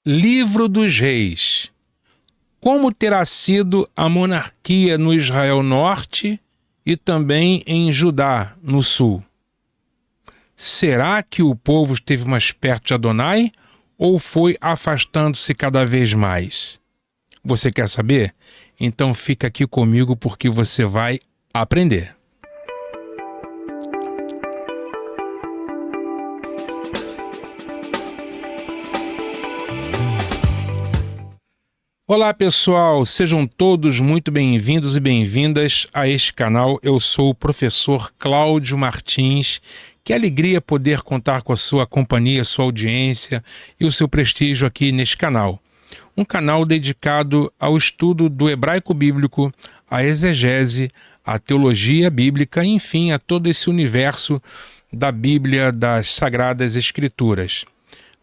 Livro dos Reis. Como terá sido a monarquia no Israel Norte e também em Judá, no Sul? Será que o povo esteve mais perto de Adonai ou foi afastando-se cada vez mais? Você quer saber? Então fica aqui comigo porque você vai aprender. Olá pessoal, sejam todos muito bem-vindos e bem-vindas a este canal. Eu sou o professor Cláudio Martins. Que alegria poder contar com a sua companhia, sua audiência e o seu prestígio aqui neste canal. Um canal dedicado ao estudo do hebraico bíblico, à exegese, à teologia bíblica, enfim, a todo esse universo da Bíblia, das Sagradas Escrituras.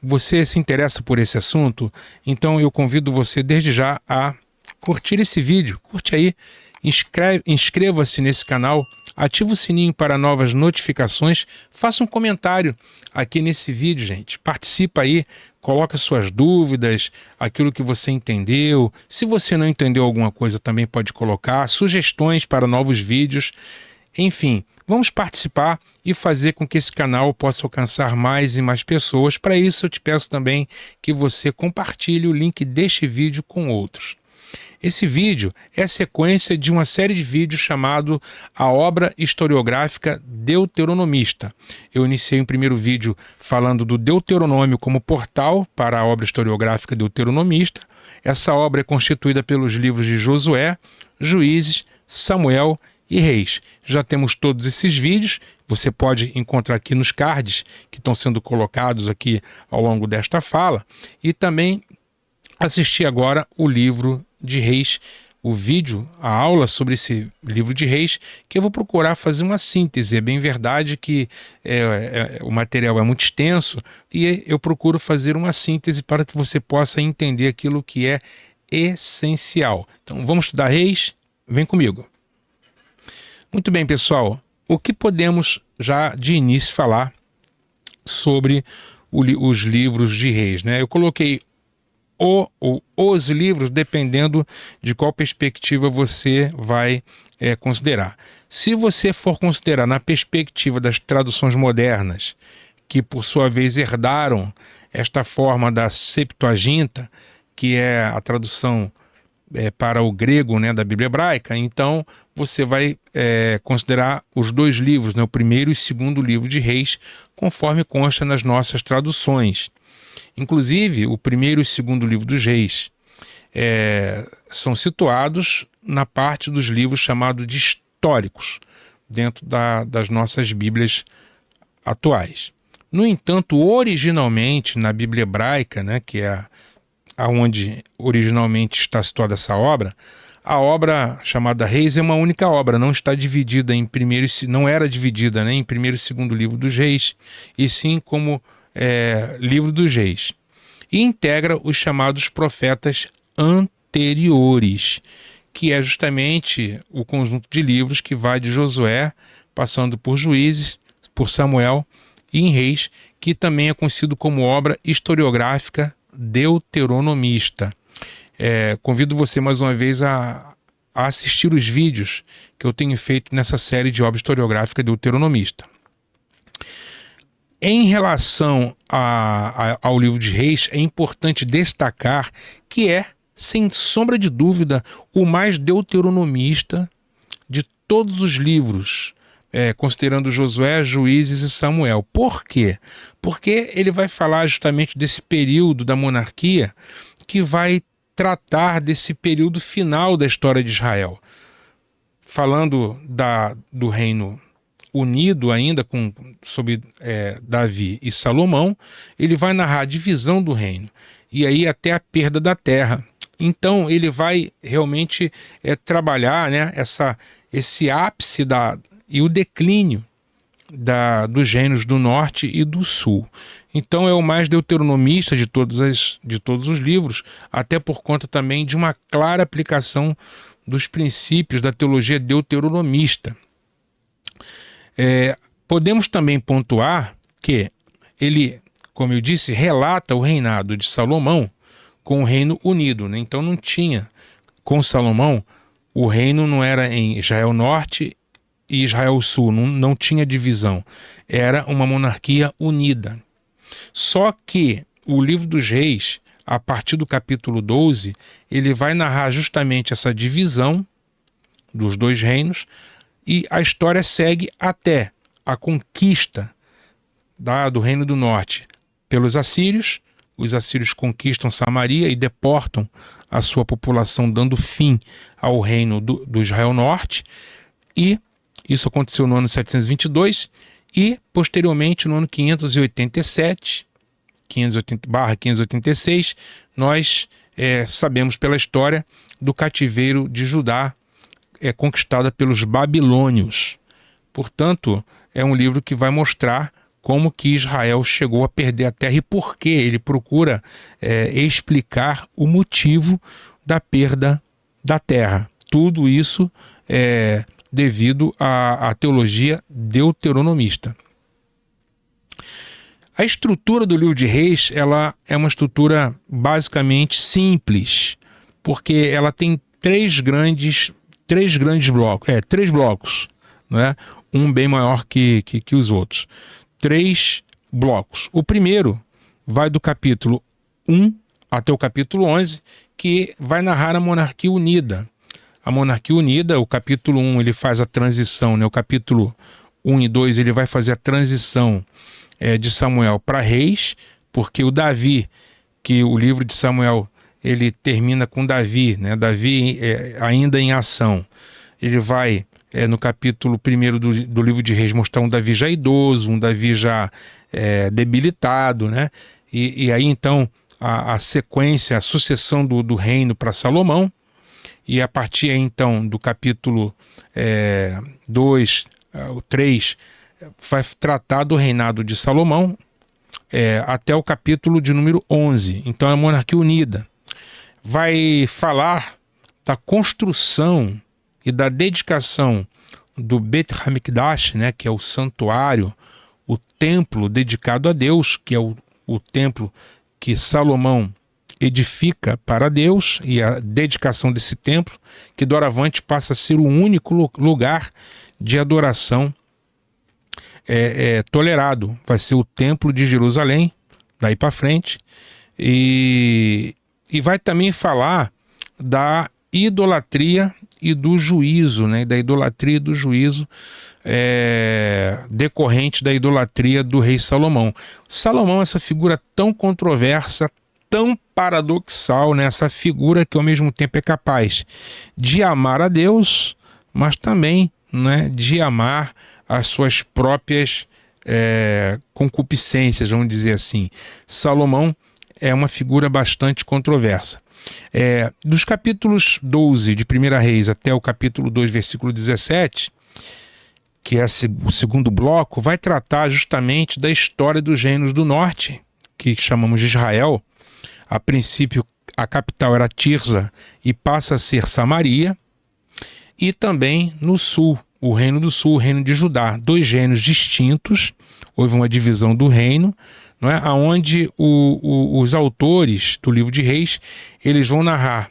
Você se interessa por esse assunto? Então eu convido você desde já a curtir esse vídeo. Curte aí, inscreva-se nesse canal, ativa o sininho para novas notificações, faça um comentário aqui nesse vídeo, gente. Participa aí, coloca suas dúvidas, aquilo que você entendeu. Se você não entendeu alguma coisa, também pode colocar sugestões para novos vídeos. Enfim, vamos participar e fazer com que esse canal possa alcançar mais e mais pessoas. Para isso, eu te peço também que você compartilhe o link deste vídeo com outros. Esse vídeo é a sequência de uma série de vídeos chamado A Obra Historiográfica Deuteronomista. Eu iniciei um primeiro vídeo falando do Deuteronômio como portal para a obra historiográfica deuteronomista. Essa obra é constituída pelos livros de Josué, Juízes, Samuel e Reis. Já temos todos esses vídeos, você pode encontrar aqui nos cards que estão sendo colocados aqui ao longo desta fala, e também assistir agora o livro de Reis, o vídeo, a aula sobre esse livro de Reis, que eu vou procurar fazer uma síntese. É bem verdade que o material é muito extenso e eu procuro fazer uma síntese para que você possa entender aquilo que é essencial. Então vamos estudar Reis? Vem comigo. Muito bem, pessoal, o que podemos já de início falar sobre os livros de Reis, né? Eu coloquei os livros dependendo de qual perspectiva você vai considerar. Se você for considerar na perspectiva das traduções modernas, que por sua vez herdaram esta forma da Septuaginta, que é a tradução para o grego, né, da Bíblia hebraica, então você vai considerar os dois livros, né, o primeiro e segundo livro de Reis, conforme consta nas nossas traduções. Inclusive, o primeiro e segundo livro dos Reis são situados na parte dos livros chamados de históricos, dentro das nossas Bíblias atuais. No entanto, originalmente, na Bíblia hebraica, né, que é aonde originalmente está situada essa obra, a obra chamada Reis é uma única obra, não está dividida em primeiro, não era dividida, né, em primeiro e segundo livro dos Reis, e sim como livro dos Reis. E integra os chamados profetas anteriores, que é justamente o conjunto de livros que vai de Josué, passando por Juízes, por Samuel e em Reis, que também é conhecido como obra historiográfica deuteronomista. Convido você mais uma vez a assistir os vídeos que eu tenho feito nessa série de obra historiográfica deuteronomista. Em relação ao livro de Reis, é importante destacar que é, sem sombra de dúvida, o mais deuteronomista de todos os livros, considerando Josué, Juízes e Samuel. Por quê? Porque ele vai falar justamente desse período da monarquia que vai tratar desse período final da história de Israel. Falando do reino unido ainda sob Davi e Salomão, ele vai narrar a divisão do reino e aí até a perda da terra. Então ele vai realmente trabalhar, né, esse ápice e o declínio dos reinos do norte e do sul. Então é o mais deuteronomista de todos os livros, até por conta também de uma clara aplicação dos princípios da teologia deuteronomista. Podemos também pontuar que ele, como eu disse, relata o reinado de Salomão, com o reino unido, né? Então não tinha, com Salomão, o reino não era em Israel Norte e Israel Sul, não tinha divisão, era uma monarquia unida. Só que o livro dos Reis, a partir do capítulo 12, ele vai narrar justamente essa divisão dos dois reinos, e a história segue até a conquista do Reino do Norte pelos assírios. Os assírios conquistam Samaria e deportam a sua população, dando fim ao reino do Israel Norte, e isso aconteceu no ano 722, e posteriormente no ano 587, 586, nós sabemos pela história do cativeiro de Judá, conquistada pelos babilônios. Portanto, é um livro que vai mostrar como que Israel chegou a perder a terra e por que ele procura explicar o motivo da perda da terra. Tudo isso devido à teologia deuteronomista. A estrutura do livro de Reis, ela é uma estrutura basicamente simples, porque ela tem três grandes blocos, né? Um bem maior que os outros. 3 blocos. O primeiro vai do capítulo 1 até o capítulo 11, que vai narrar a monarquia unida. A monarquia unida, o capítulo 1 ele faz a transição, né? O capítulo 1 e 2 ele vai fazer a transição de Samuel para reis, porque o Davi, que o livro de Samuel ele termina com Davi, né? Davi ainda em ação. Ele vai, no capítulo 1 do livro de Reis, mostrar um Davi já idoso, um Davi já debilitado, né? E aí então a sequência, a sucessão do reino para Salomão, e a partir aí, então do capítulo 2, o 3, vai tratar do reinado de Salomão até o capítulo de número 11. Então é a monarquia unida. Vai falar da construção e da dedicação do Bet HaMikdash, né, que é o santuário, o templo dedicado a Deus, que é o templo que Salomão edifica para Deus, e a dedicação desse templo, que doravante passa a ser o único lugar de adoração tolerado. Vai ser o templo de Jerusalém, daí para frente, e vai também falar da idolatria e do juízo, né? Da idolatria e do juízo decorrente da idolatria do rei Salomão. Salomão é essa figura tão controversa, tão paradoxal, né? Essa figura que ao mesmo tempo é capaz de amar a Deus, mas também, né, de amar as suas próprias concupiscências, vamos dizer assim. Salomão é uma figura bastante controversa. Dos capítulos 12 de 1 Reis até o capítulo 2, versículo 17, que é o segundo bloco, vai tratar justamente da história dos reinos do norte, que chamamos de Israel. A princípio, a capital era Tirza e passa a ser Samaria. E também no sul, o reino do sul, o reino de Judá. 2 reinos distintos, houve uma divisão do reino, não é? Onde os autores do livro de Reis, eles vão narrar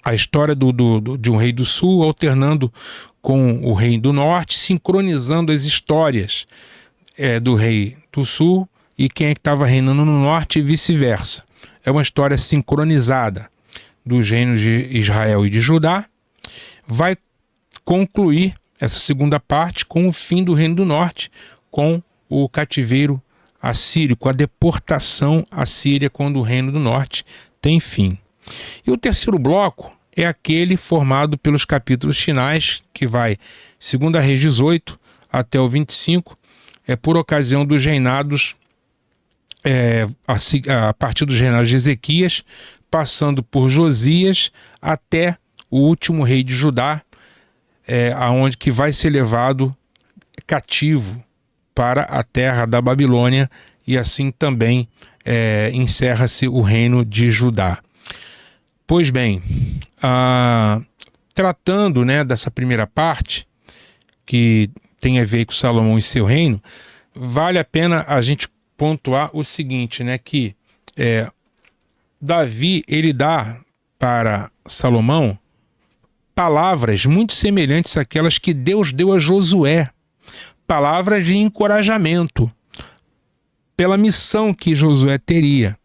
a história de um rei do sul, alternando com o rei do norte, sincronizando as histórias do rei do sul e quem é que estava reinando no norte e vice-versa. É uma história sincronizada dos reinos de Israel e de Judá. Vai concluir essa segunda parte com o fim do reino do norte, com o cativeiro assírio, com a deportação assíria, quando o reino do norte tem fim. E o terceiro bloco é aquele formado pelos capítulos finais, que vai 2 Reis 18 até o 25, por ocasião dos reinados, a partir dos reinados de Ezequias, passando por Josias até o último rei de Judá, aonde que vai ser levado cativo para a terra da Babilônia, e assim também encerra-se o reino de Judá. Pois bem, tratando, né, dessa primeira parte, que tem a ver com Salomão e seu reino, vale a pena a gente pontuar o seguinte, né, que Davi, ele dá para Salomão palavras muito semelhantes àquelas que Deus deu a Josué. Palavras de encorajamento pela missão que Josué teria.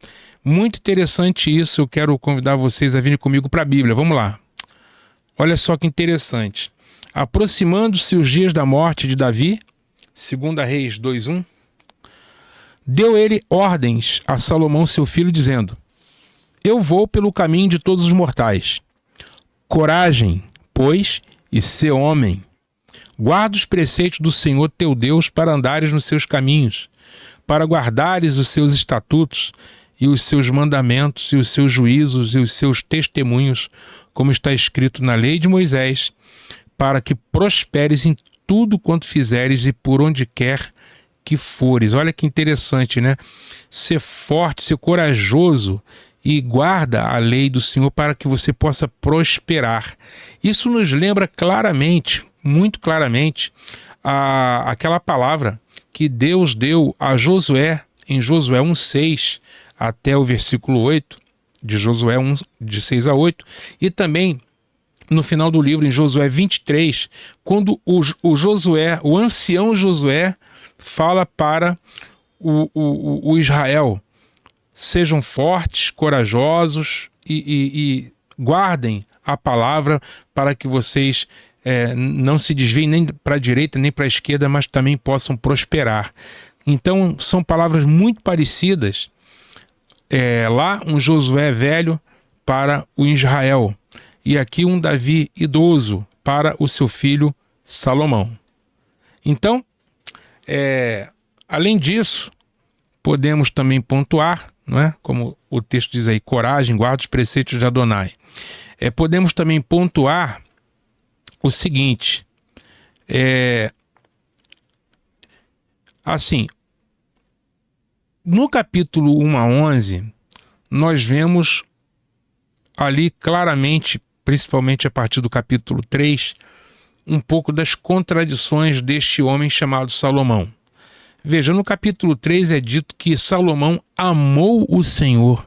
Muito interessante isso, eu quero convidar vocês a virem comigo para a Bíblia. Vamos lá. Olha só que interessante. Aproximando-se os dias da morte de Davi, 2 Reis 2:1, deu ele ordens a Salomão, seu filho, dizendo: eu vou pelo caminho de todos os mortais. Coragem, pois, e sê homem. Guarda os preceitos do Senhor teu Deus para andares nos seus caminhos, para guardares os seus estatutos e os seus mandamentos e os seus juízos e os seus testemunhos, como está escrito na lei de Moisés, para que prosperes em tudo quanto fizeres e por onde quer que fores. Olha que interessante, né? Ser forte, ser corajoso e guarda a lei do Senhor para que você possa prosperar. Isso nos lembra claramente, muito claramente, aquela palavra que Deus deu a Josué, em Josué 1:6 até o versículo 8, de Josué 1, de 6 a 8, e também no final do livro, em Josué 23, quando o Josué, o ancião Josué, fala para o Israel: sejam fortes, corajosos e guardem a palavra para que vocês não se desviem nem para a direita nem para a esquerda, mas também possam prosperar. Então, são palavras muito parecidas. Lá, um Josué velho para o Israel, e aqui um Davi idoso para o seu filho Salomão. Então, além disso, podemos também pontuar, não é? Como o texto diz aí: coragem, guarda os preceitos de Adonai. Podemos também pontuar o seguinte, assim, no capítulo 1 a 11, nós vemos ali claramente, principalmente a partir do capítulo 3, um pouco das contradições deste homem chamado Salomão. Veja, no capítulo 3 é dito que Salomão amou o Senhor,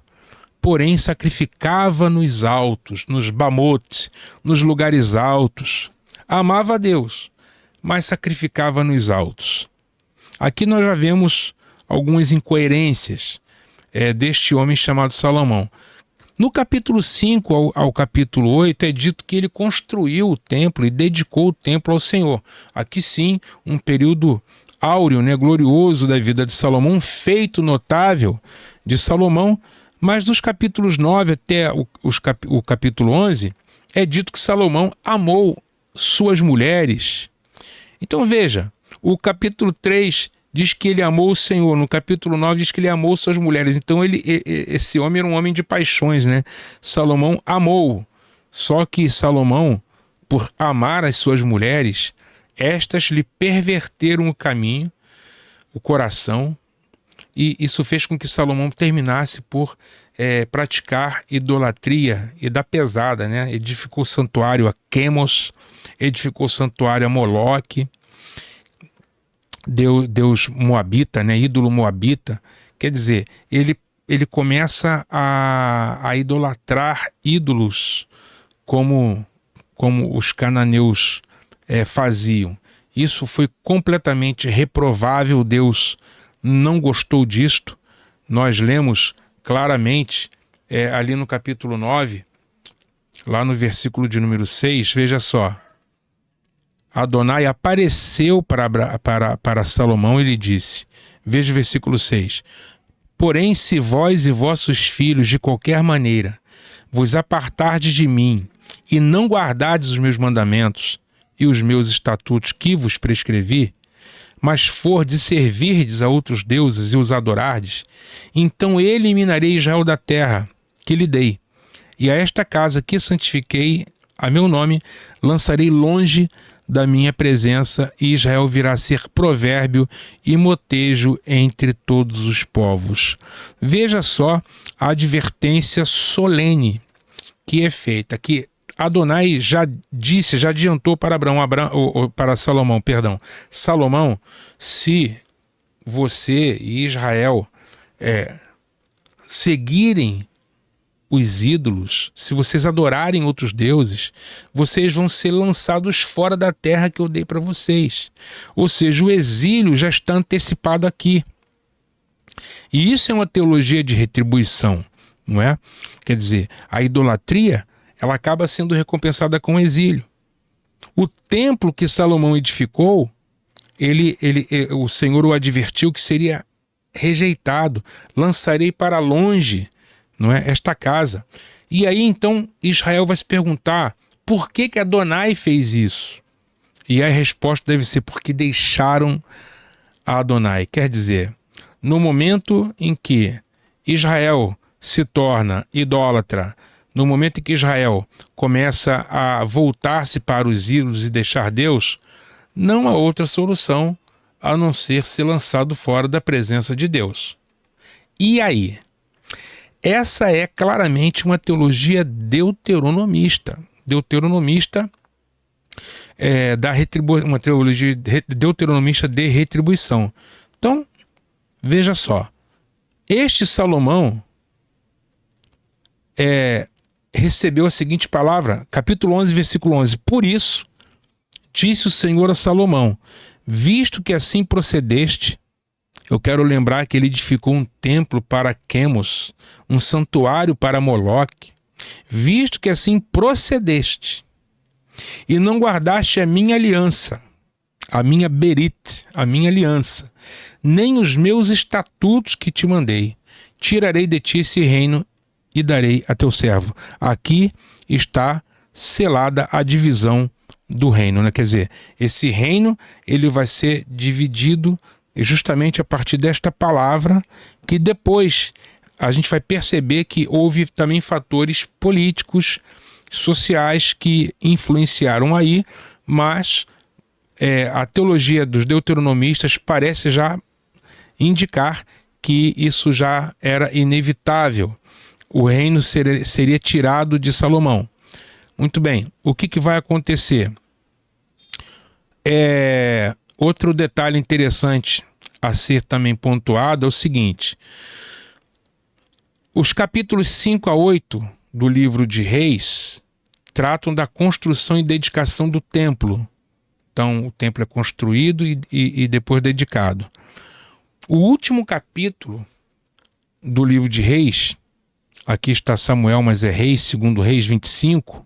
porém sacrificava nos altos, nos bamotes, nos lugares altos. Amava a Deus, mas sacrificava nos altos. Aqui nós já vemos algumas incoerências deste homem chamado Salomão. No capítulo 5 ao capítulo 8 é dito que ele construiu o templo e dedicou o templo ao Senhor. Aqui sim, um período áureo, né, glorioso da vida de Salomão, um feito notável de Salomão, mas dos capítulos 9 até o capítulo 11 é dito que Salomão amou suas mulheres. Então veja, o capítulo 3 diz que ele amou o Senhor, no capítulo 9 diz que ele amou suas mulheres. Então esse homem era um homem de paixões, né? Salomão amou, só que Salomão, por amar as suas mulheres, estas lhe perverteram o caminho, o coração, e isso fez com que Salomão terminasse por praticar idolatria e da pesada, né? Edificou santuário a Quemos, edificou santuário a Moloque, Deus moabita, né? Ídolo moabita. Quer dizer, ele começa a idolatrar ídolos como os cananeus faziam. Isso foi completamente reprovável. Deus não gostou disto. Nós lemos claramente ali no capítulo 9, lá no versículo de número 6, veja só. Adonai apareceu para Salomão e lhe disse, veja o versículo 6, porém se vós e vossos filhos de qualquer maneira vos apartardes de mim e não guardardes os meus mandamentos e os meus estatutos que vos prescrevi, mas fordes servirdes a outros deuses e os adorardes, então eliminarei Israel da terra que lhe dei, e a esta casa que santifiquei a meu nome lançarei longe da minha presença, e Israel virá a ser provérbio e motejo entre todos os povos. Veja só a advertência solene que é feita, que Adonai já disse, já adiantou para para Salomão, perdão. Salomão, se você e Israel seguirem os ídolos, se vocês adorarem outros deuses, vocês vão ser lançados fora da terra que eu dei para vocês. Ou seja, o exílio já está antecipado aqui. E isso é uma teologia de retribuição, não é? Quer dizer, a idolatria, ela acaba sendo recompensada com o exílio. O templo que Salomão edificou, o Senhor o advertiu que seria rejeitado. Lançarei para longe, não é, esta casa. E aí então Israel vai se perguntar: por que Adonai fez isso? E a resposta deve ser: porque deixaram a Adonai. Quer dizer, no momento em que Israel se torna idólatra, no momento em que Israel começa a voltar-se para os ídolos e deixar Deus, não há outra solução a não ser lançado fora da presença de Deus. E aí? Essa é claramente uma teologia deuteronomista. Uma teologia deuteronomista de retribuição. Então, veja só. Este Salomão recebeu a seguinte palavra, capítulo 11, versículo 11. Por isso, disse o Senhor a Salomão: visto que assim procedeste, eu quero lembrar que ele edificou um templo para Quemos, um santuário para Moloque. Visto que assim procedeste, e não guardaste a minha aliança, a minha berit, a minha aliança, nem os meus estatutos que te mandei, tirarei de ti esse reino e darei a teu servo. Aqui está selada a divisão do reino, né? Quer dizer, esse reino ele vai ser dividido justamente a partir desta palavra, que depois a gente vai perceber que houve também fatores políticos, sociais que influenciaram aí, mas a teologia dos deuteronomistas parece já indicar que isso já era inevitável. O reino seria tirado de Salomão. Muito bem, o que vai acontecer? Outro detalhe interessante a ser também pontuado é o seguinte: os capítulos 5 a 8 do livro de Reis tratam da construção e dedicação do templo. Então, o templo é construído e depois dedicado. O último capítulo do livro de Reis, aqui está Samuel, mas é Reis, segundo Reis 25,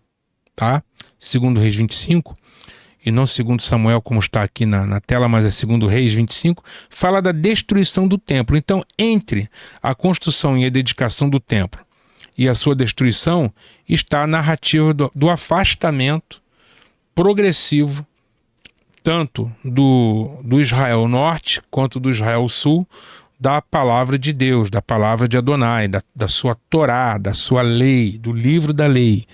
tá? Segundo Reis 25, e não segundo Samuel como está aqui na tela, mas é segundo Reis 25, fala da destruição do templo. Então, entre a construção e a dedicação do templo e a sua destruição, está a narrativa do afastamento progressivo, tanto do Israel Norte quanto do Israel Sul, da palavra de Deus, da palavra de Adonai, da sua Torá, da sua lei, do livro da lei.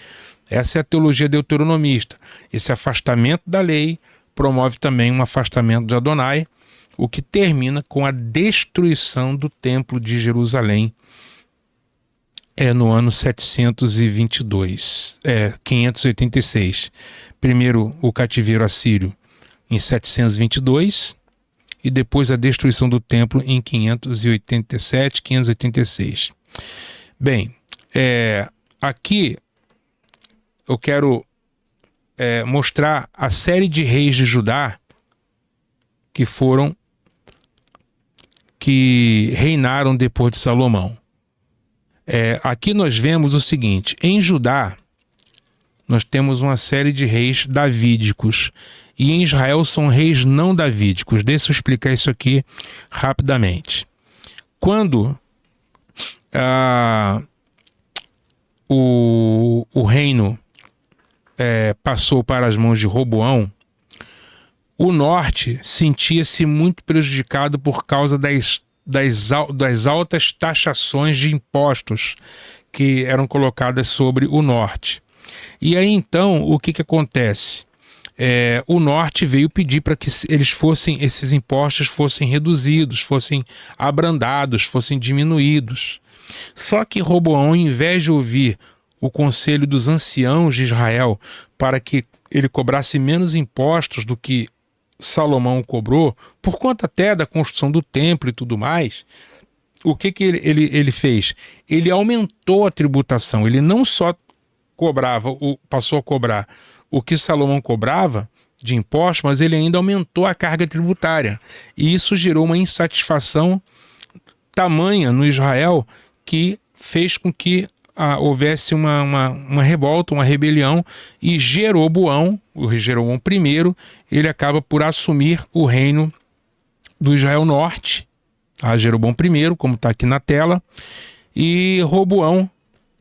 Essa é a teologia deuteronomista. Esse afastamento da lei promove também um afastamento de Adonai, o que termina com a destruição do templo de Jerusalém no ano 586. Primeiro o cativeiro assírio em 722 e depois a destruição do templo em 587, 586. Bem, aqui eu quero mostrar a série de reis de Judá que reinaram depois de Salomão. Aqui nós vemos o seguinte: em Judá nós temos uma série de reis davídicos e em Israel são reis não davídicos. Deixa eu explicar isso aqui rapidamente. Quando o reino passou para as mãos de Roboão, o norte sentia-se muito prejudicado por causa das altas taxações de impostos que eram colocadas sobre o norte. E aí então o que acontece? O norte veio pedir para que esses impostos fossem reduzidos, fossem abrandados, fossem diminuídos. Só que Roboão, ao invés de ouvir o conselho dos anciãos de Israel para que ele cobrasse menos impostos do que Salomão cobrou, por conta até da construção do templo e tudo mais, o que ele fez? Ele aumentou a tributação. Ele não só passou a cobrar o que Salomão cobrava de impostos, mas ele ainda aumentou a carga tributária. E isso gerou uma insatisfação tamanha no Israel que fez com que houvesse uma revolta, uma rebelião, e Jeroboão, o Jeroboão I, ele acaba por assumir o reino do Israel Norte, Jeroboão I, como está aqui na tela, e Roboão,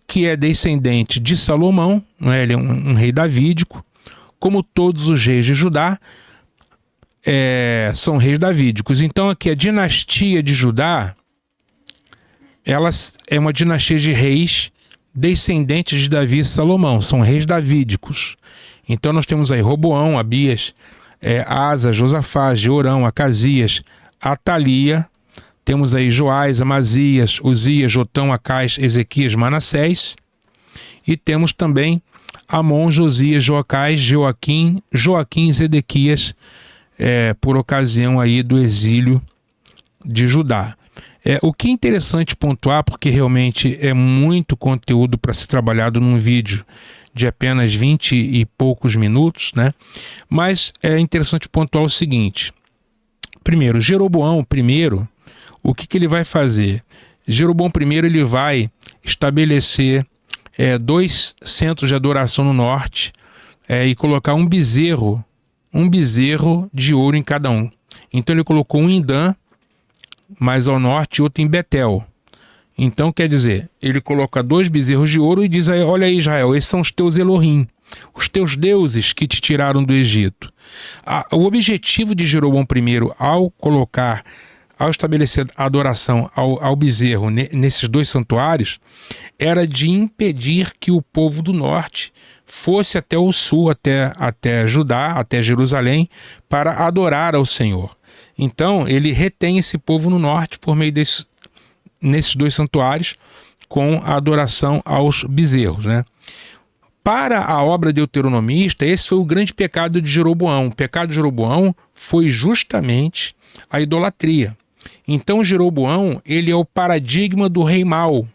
que é descendente de Salomão, não é? Ele é um rei davídico, como todos os reis de Judá, são reis davídicos. Então aqui a dinastia de Judá, ela é uma dinastia de reis descendentes de Davi e Salomão, são reis davídicos. Então nós temos aí Roboão, Abias, Asa, Josafá, Jeorão, Acasias, Atalia, temos aí Joás, Amazias, Uzias, Jotão, Acais, Ezequias, Manassés, e temos também Amon, Josias, Joacás, Joaquim e Zedequias, por ocasião aí do exílio de Judá. O que é interessante pontuar, porque realmente é muito conteúdo para ser trabalhado num vídeo de apenas 20 e poucos minutos, né? Mas é interessante pontuar o seguinte. Primeiro, Jeroboão I, o que ele vai fazer? Jeroboão I, ele vai estabelecer 2 centros de adoração no norte e colocar um bezerro de ouro em cada um. Então ele colocou um em Dan, mais ao norte, e outro em Betel. Então, quer dizer, ele coloca 2 bezerros de ouro e diz: olha aí, Israel, esses são os teus Elohim, os teus deuses que te tiraram do Egito. O objetivo de Jeroboão I, ao estabelecer a adoração ao bezerro nesses 2 santuários, era de impedir que o povo do norte fosse até o sul, até Judá, até Jerusalém, para adorar ao Senhor. Então, ele retém esse povo no norte por meio nesses 2 santuários, com a adoração aos bezerros, né? Para a obra deuteronomista, esse foi o grande pecado de Jeroboão. O pecado de Jeroboão foi justamente a idolatria. Então, Jeroboão, ele é o paradigma do rei mau,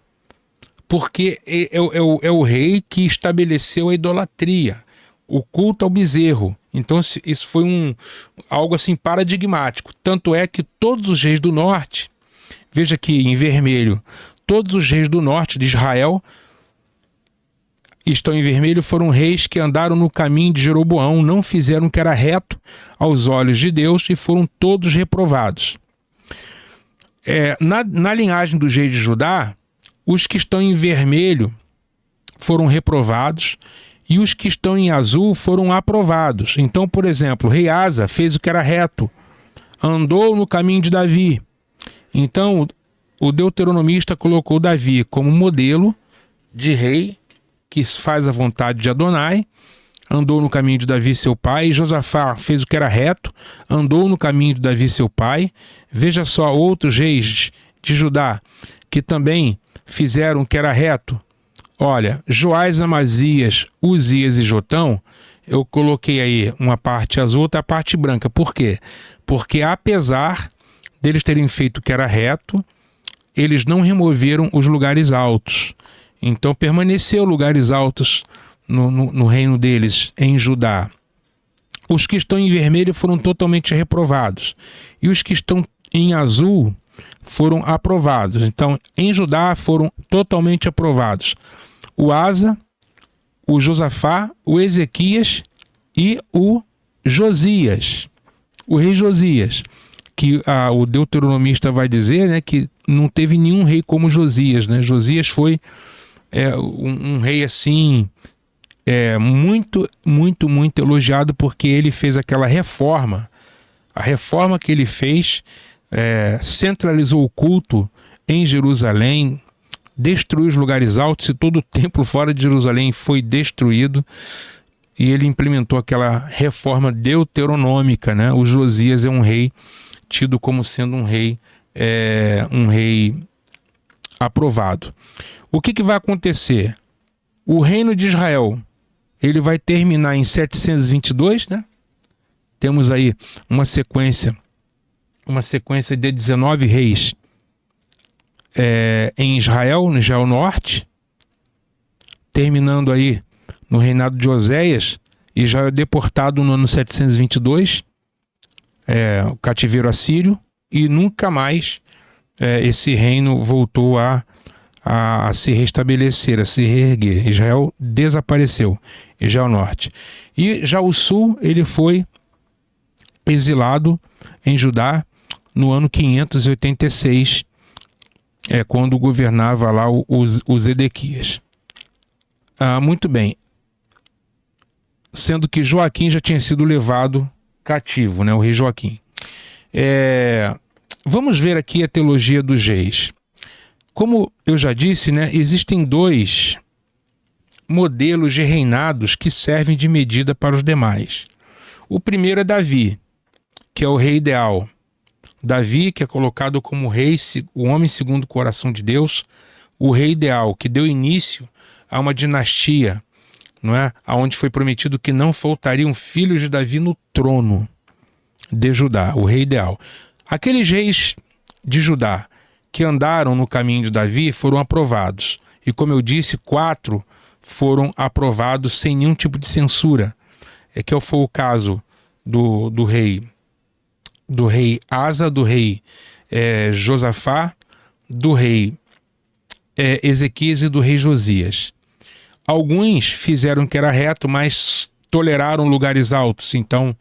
porque é o rei que estabeleceu a idolatria, o culto ao bezerro. Então isso foi algo assim paradigmático. Tanto é que todos os reis do norte, veja aqui em vermelho, todos os reis do norte de Israel estão em vermelho, foram reis que andaram no caminho de Jeroboão, não fizeram o que era reto aos olhos de Deus e foram todos reprovados. Na linhagem dos reis de Judá, os que estão em vermelho foram reprovados e os que estão em azul foram aprovados. Então, por exemplo, o rei Asa fez o que era reto, andou no caminho de Davi. Então, o deuteronomista colocou Davi como modelo de rei que faz a vontade de Adonai, andou no caminho de Davi, seu pai. E Josafá fez o que era reto, andou no caminho de Davi, seu pai. Veja só outros reis de Judá que também fizeram o que era reto. Olha, Joás, Amazias, Uzias e Jotão, eu coloquei aí uma parte azul, outra parte branca. Por quê? Porque apesar deles terem feito o que era reto, eles não removeram os lugares altos. Então permaneceu lugares altos no reino deles, em Judá. Os que estão em vermelho foram totalmente reprovados. E os que estão em azul foram aprovados. Então, em Judá foram totalmente aprovados o Asa, o Josafá, o Ezequias e o Josias, o rei Josias, que o deuteronomista vai dizer, né, que não teve nenhum rei como Josias, né? Josias foi um rei assim muito, muito, muito elogiado, porque ele fez aquela reforma. A reforma que ele fez centralizou o culto em Jerusalém, destruiu os lugares altos, e todo o templo fora de Jerusalém foi destruído, e ele implementou aquela reforma deuteronômica, né? O Josias é um rei tido como sendo um rei aprovado. O que vai acontecer? O reino de Israel, ele vai terminar em 722, né? Temos aí uma sequência de 19 reis em Israel, no Israel Norte, terminando aí no reinado de Oséias. Israel é deportado no ano 722, o cativeiro assírio, e nunca mais esse reino voltou a se restabelecer, a se reerguer. Israel desapareceu, Israel Norte. E já o Sul, ele foi exilado em Judá no ano 586, quando governava lá o Zedequias. Muito bem. Sendo que Joaquim já tinha sido levado cativo, né? O rei Joaquim. Vamos ver aqui a teologia dos reis. Como eu já disse, né, existem dois modelos de reinados que servem de medida para os demais. O primeiro é Davi, que é o rei ideal. Davi, que é colocado como rei, o homem segundo o coração de Deus, o rei ideal, que deu início a uma dinastia, não é? Onde foi prometido que não faltariam filhos de Davi no trono de Judá, o rei ideal. Aqueles reis de Judá que andaram no caminho de Davi foram aprovados. E como eu disse, 4 foram aprovados sem nenhum tipo de censura. Que foi o caso do rei Asa, do rei Josafá, do rei Ezequias e do rei Josias. Alguns fizeram o que era reto, mas toleraram lugares altos, então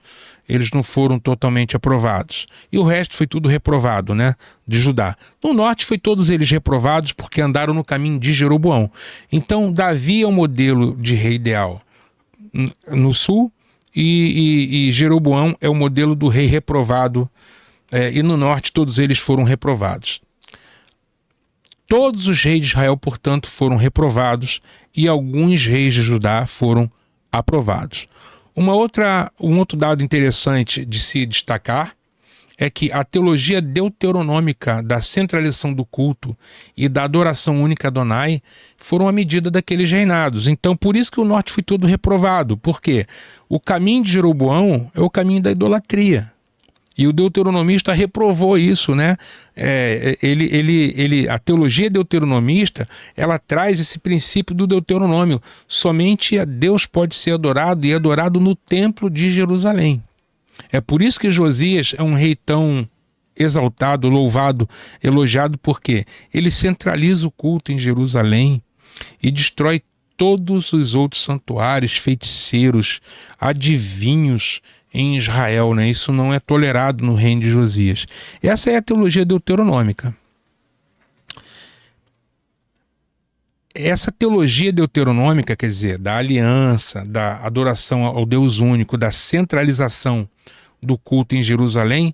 eles não foram totalmente aprovados. E o resto foi tudo reprovado, né, de Judá. No norte foi todos eles reprovados porque andaram no caminho de Jeroboão. Então Davi é o modelo de rei ideal no sul e Jeroboão é o modelo do rei reprovado, e no norte todos eles foram reprovados. Todos os reis de Israel, portanto, foram reprovados e alguns reis de Judá foram aprovados. Um outro dado interessante de se destacar é que a teologia deuteronômica da centralização do culto e da adoração única a Adonai foram à medida daqueles reinados. Então, por isso que o norte foi todo reprovado. Por quê? O caminho de Jeroboão é o caminho da idolatria. E o deuteronomista reprovou isso, né? A teologia deuteronomista, ela traz esse princípio do Deuteronômio. Somente a Deus pode ser adorado e adorado no templo de Jerusalém. É por isso que Josias é um rei tão exaltado, louvado, elogiado, porque ele centraliza o culto em Jerusalém e destrói todos os outros santuários, feiticeiros, adivinhos em Israel, né? Isso não é tolerado no reino de Josias. Essa é a teologia deuteronômica. Essa teologia deuteronômica, quer dizer, da aliança, da adoração ao Deus único, da centralização do culto em Jerusalém,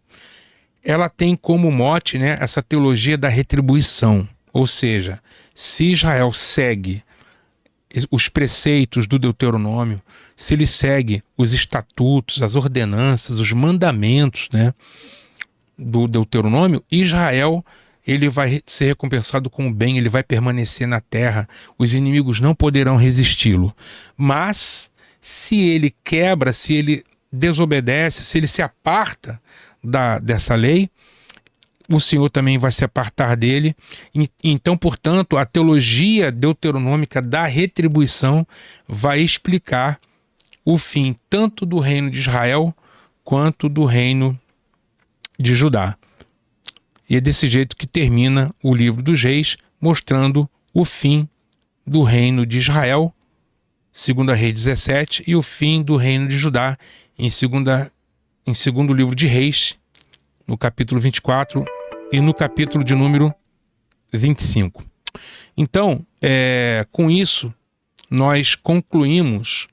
ela tem como mote, né, essa teologia da retribuição. Ou seja, se Israel segue os preceitos do Deuteronômio, se ele segue os estatutos, as ordenanças, os mandamentos, né, do Deuteronômio, Israel, ele vai ser recompensado com o bem, ele vai permanecer na terra, os inimigos não poderão resisti-lo. Mas se ele quebra, se ele desobedece, se ele se aparta dessa lei, o Senhor também vai se apartar dele. Então, portanto, a teologia deuteronômica da retribuição vai explicar o fim tanto do reino de Israel quanto do reino de Judá. E é desse jeito que termina o livro dos Reis, mostrando o fim do reino de Israel, 2 Reis 17, e o fim do reino de Judá em segundo livro de Reis, no capítulo 24 e no capítulo de número 25. Então, com isso, nós concluímos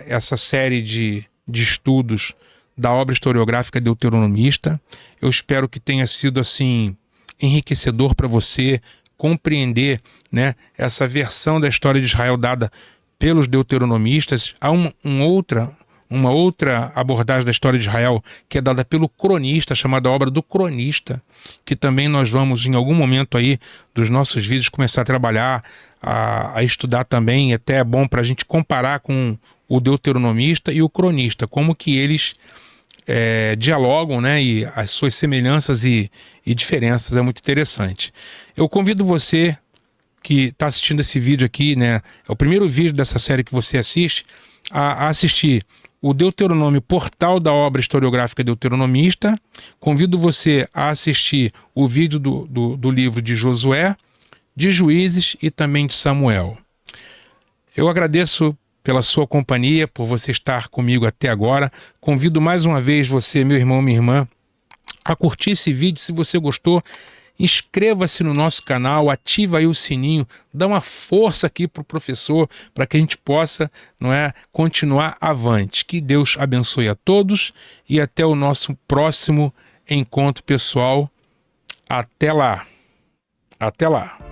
essa série de estudos da obra historiográfica deuteronomista. Eu espero que tenha sido assim enriquecedor para você compreender, né, essa versão da história de Israel dada pelos deuteronomistas. Há uma outra abordagem da história de Israel que é dada pelo cronista, chamada obra do cronista, que também nós vamos em algum momento aí dos nossos vídeos começar a trabalhar, a estudar também. Até é bom para a gente comparar com o deuteronomista e o cronista, como que eles dialogam, né? E as suas semelhanças e diferenças é muito interessante. Eu convido você que está assistindo esse vídeo aqui, né? É o primeiro vídeo dessa série que você assiste, a assistir o Deuteronômio, portal da obra historiográfica deuteronomista. Convido você a assistir o vídeo do livro de Josué, de Juízes e também de Samuel. Eu agradeço pela sua companhia, por você estar comigo até agora. Convido mais uma vez você, meu irmão, minha irmã, a curtir esse vídeo. Se você gostou, inscreva-se no nosso canal, ativa aí o sininho, dá uma força aqui para o professor, para que a gente possa, continuar avante. Que Deus abençoe a todos e até o nosso próximo encontro pessoal. Até lá. Até lá.